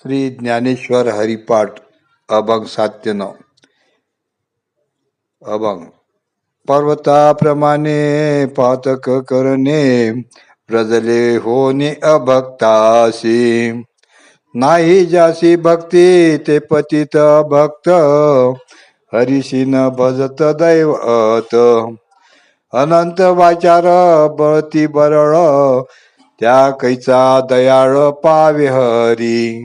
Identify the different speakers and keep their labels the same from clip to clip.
Speaker 1: श्री ज्ञानेश्वर हरिपाठ अभंग 97. अभंग. पर्वताप्रमाणे पातक करणे, व्रजले होणे अभक्तासी. नाही जासी भक्ती ते पतित भक्त, हरिशी न भजत दैवत. अनंत वाचार बळती बरळ, त्या कैचा दयाळ पावे हरी.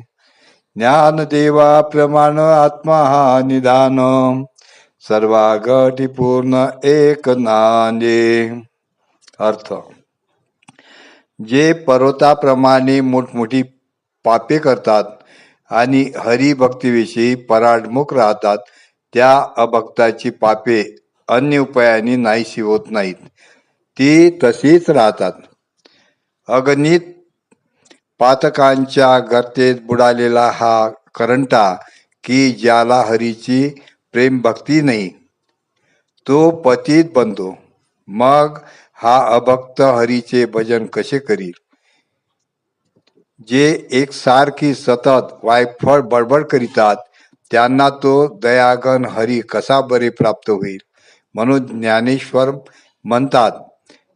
Speaker 1: ज्ञान देवा प्रमाण आत्मा हा निधान, सर्वा घटी पूर्ण एक नांदे. अर्थ. जे पर्वताप्रमाणे मोठमोठी पापे करतात आणि हरिभक्तीविषयी पराडमुख राहतात, त्या अभक्ताची पापे अन्य उपायाने नाहीशी होत नाहीत, ती तशीच राहतात. अगणित पातकांच्या गर्तेत बुडालेला हा करंटा, की ज्याला हरीची प्रेम भक्ती नाही, तो पतित बनतो. मग हा अभक्त हरीचे भजन कसे करील? जे एकसारखी सतत वायफळ बडबड करीतात, त्यांना तो दयाघन हरी कसा बरे प्राप्त होईल? म्हणून ज्ञानेश्वर म्हणतात,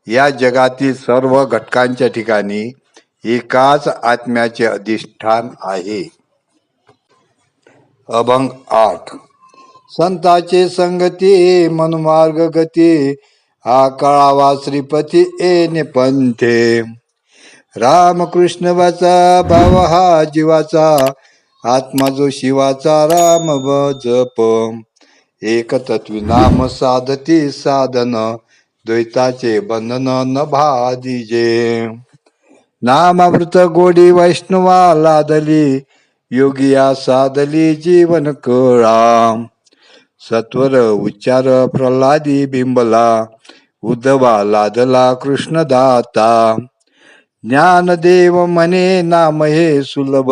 Speaker 1: या जगातील सर्व घटकांच्या ठिकाणी एकाच आत्म्याचे अधिष्ठान आहे. अभंग 8. संताचे संगती मनमार्ग गती, हा कळावा श्रीपती येणे पंथे. रामकृष्ण वाचा भाव हा जीवाचा, आत्मा जो शिवाचा राम जप. एक तत्वी नाम साधती साधन, द्वैताचे बंधन न भादिजे. नामामृत गोडी वैष्णवा लादली, योगिया साधली जीवन कळा. सत्वर उच्चार प्रल्हादी बिंबला, उद्धवा लादला कृष्णदाता. ज्ञानदेव म्हणे नाम हे सुलभ,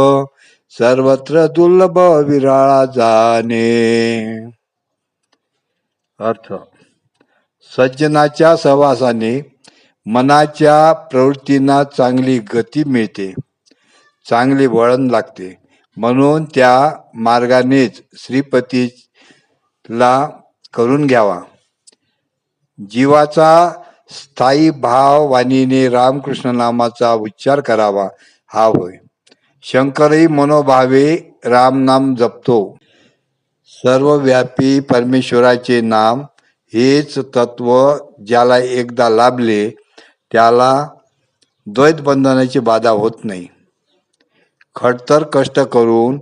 Speaker 1: सर्वत्र दुर्लभ विराळा जाणे. अर्थ. सज्जनाच्या सहवासाने मनाच्या प्रवृत्तींना चांगली गती मिळते, चांगले वळण लागते. म्हणून त्या मार्गानेच श्रीपतीला करून घ्यावा. जीवाचा स्थायी भाव वाणीने रामकृष्ण नामाचा उच्चार करावा, हा होय. शंकरही मनोभावे रामनाम जपतो. सर्वव्यापी परमेश्वराचे नाम हेच तत्व ज्याला एकदा लाभले, त्याला द्वैत बंधनाची बाधा होत नाही. खडतर कष्ट करून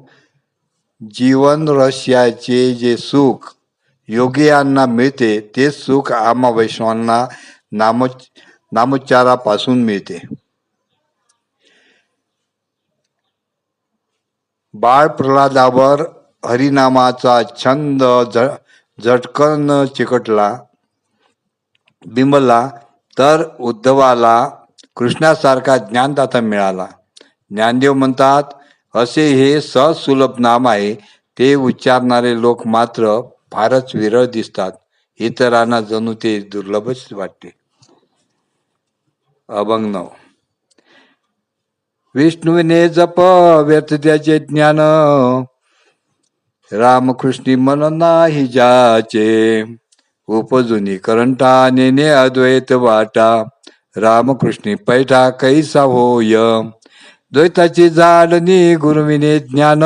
Speaker 1: जीवन रहस्याचे जे सुख योगियांना मिळते, ते सुख आम्हा वैष्णवांना नामोच्चारापासून मिळते. बाळ प्रल्हादावर हरिनामाचा छंद झटकन चिकटला बिंबला, तर उद्धवाला कृष्णासारखा ज्ञानदाता मिळाला. ज्ञानदेव म्हणतात, असे हे सहज सुलभ नाम आहे, ते उच्चारणारे लोक मात्र फारच विरळ दिसतात. इतरांना जणू ते दुर्लभच वाटते. अभंग 9. विष्णूने जप व्यर्थ त्याचे ज्ञान, रामकृष्णी मन नाही जाचे. उपजुनी करंटा नेने अद्वैत वाटा, रामकृष्णी पैठा कैसा होय. द्वैताची जाडणी गुरुविने ज्ञान,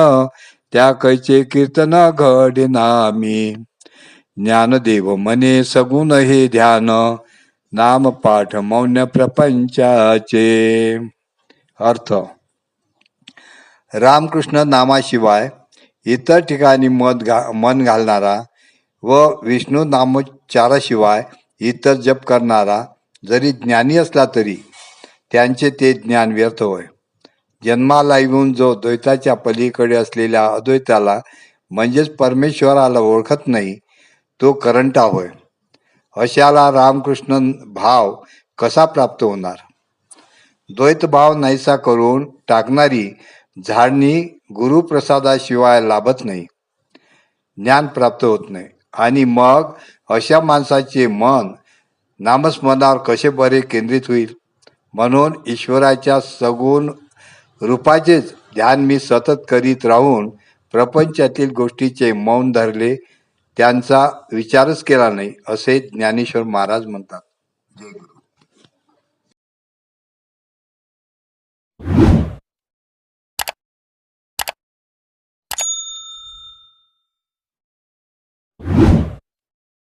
Speaker 1: त्या कैचे कीर्तन घडे नामी. ज्ञानदेव म्हणे सगुण हे ध्यान, नाम पाठ मौन प्रपंचाचे. अर्थ. रामकृष्ण नामाशिवाय इतर ठिकाणी मन घालणारा व विष्णू नामोच्चाराशिवाय इतर जप करणारा जरी ज्ञानी असला तरी त्यांचे ते ज्ञान व्यर्थ होय. जन्माला येऊन जो द्वैताच्या पलीकडे असलेल्या अद्वैताला म्हणजेच परमेश्वराला ओळखत नाही, तो करंटा होय. अशाला रामकृष्ण भाव कसा प्राप्त होणार? द्वैत भाव नाहीसा करून टाकणारी झाडणी गुरुप्रसादाशिवाय लाभत नाही, ज्ञान प्राप्त होत नाही. आणि मग अशा माणसाचे मन नामस्मरणावर कसे बरे केंद्रित होईल? म्हणून ईश्वराच्या सगुण रूपाचेच ध्यान मी सतत करीत राहून प्रपंचातील गोष्टीचे मौन धरले, त्यांचा विचारच केला नाही, असे ज्ञानेश्वर महाराज म्हणतात. जय गुरु.